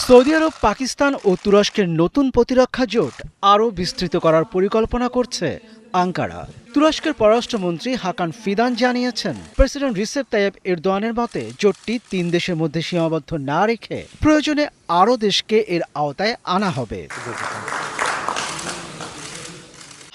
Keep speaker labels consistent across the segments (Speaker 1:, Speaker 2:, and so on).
Speaker 1: Saudi আরব, পাকিস্তান ও তুরস্কের নতুন প্রতিরক্ষা জোট আরও বিস্তৃত করার পরিকল্পনা করছে আঙ্কারা। তুরস্কের পররাষ্ট্রমন্ত্রী হাকান ফিদান জানিয়েছেন, প্রেসিডেন্ট রিসেপ তাইয়েপ এরদোয়ানের মতে জোটটি ৩ দেশের মধ্যে সীমাবদ্ধ না রেখে প্রয়োজনে আরও দেশকে এর আওতায় আনা হবে।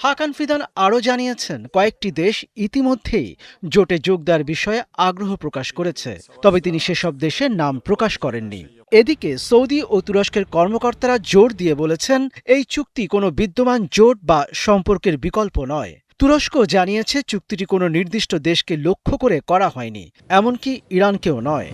Speaker 1: হাকান ফিদান আরও জানিয়েছেন, কয়েকটি দেশ ইতিমধ্যেই জোটে যোগ দেওয়ার বিষয়ে আগ্রহ প্রকাশ করেছে, তবে তিনি সেসব দেশের নাম প্রকাশ করেননি। এদিকে সৌদি ও তুরস্কের কর্মকর্তারা জোর দিয়ে বলেছেন, এই চুক্তি কোনো বিদ্যমান জোট বা সম্পর্কের বিকল্প নয়। তুরস্ক জানিয়েছে চুক্তিটি কোনো নির্দিষ্ট দেশকে লক্ষ্য করে করা হয়নি, এমনকি ইরানকেও নয়।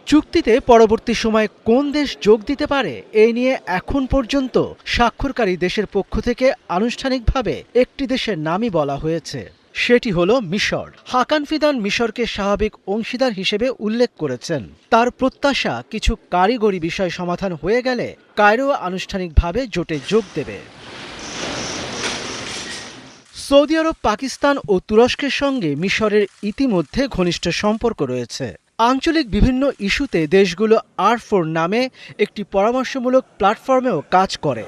Speaker 1: চুক্তিতে পরবর্তী সময়ে কোন দেশ যোগ দিতে পারে এই নিয়ে এখন পর্যন্ত স্বাক্ষরকারী দেশের পক্ষ থেকে আনুষ্ঠানিকভাবে একটি দেশের নামই বলা হয়েছে, সেটি হলো মিশর। হাকান ফিদান মিশরকে স্বাভাবিক অংশীদার হিসেবে উল্লেখ করেছেন। তার প্রত্যাশা, কিছু কারিগরি বিষয় সমাধান হয়ে গেলে কায়রো আনুষ্ঠানিকভাবে জোটে যোগ দেবে। সৌদি আরব, পাকিস্তান ও তুরস্কের সঙ্গে মিশরের ইতিমধ্যে ঘনিষ্ঠ সম্পর্ক রয়েছে। আঞ্চলিক বিভিন্ন ইস্যুতে দেশগুলো R4 নামে একটি পরামর্শমূলক প্ল্যাটফর্মেও কাজ করে।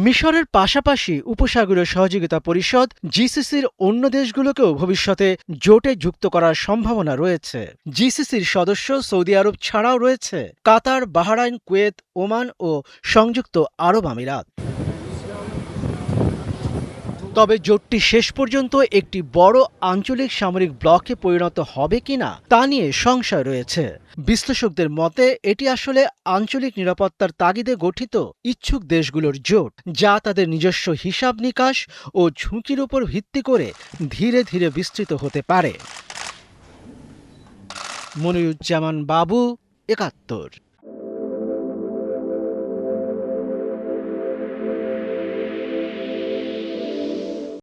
Speaker 1: মিশরের পাশাপাশি উপসাগরীয় সহযোগিতা পরিষদ GCCর অন্য দেশগুলোকেও ভবিষ্যতে জোটে যুক্ত করার সম্ভাবনা রয়েছে। GCCর সদস্য সৌদি আরব ছাড়াও রয়েছে কাতার, বাহরাইন, কুয়েত, ওমান ও সংযুক্ত আরব আমিরাত। তবে জোটটি শেষ পর্যন্ত একটি বড় আঞ্চলিক সামরিক ব্লকে পরিণত হবে কিনা তা নিয়ে সংশয় রয়েছে। বিশ্লেষকদের মতে এটি আসলে আঞ্চলিক নিরাপত্তার তাগিদে গঠিত ইচ্ছুক দেশগুলোর জোট, যা তাদের নিজস্ব হিসাব নিকাশ ও ঝুঁকির উপর ভিত্তি করে ধীরে ধীরে বিস্তৃত হতে পারে। মনিরুজ্জামান বাবু, ৭১।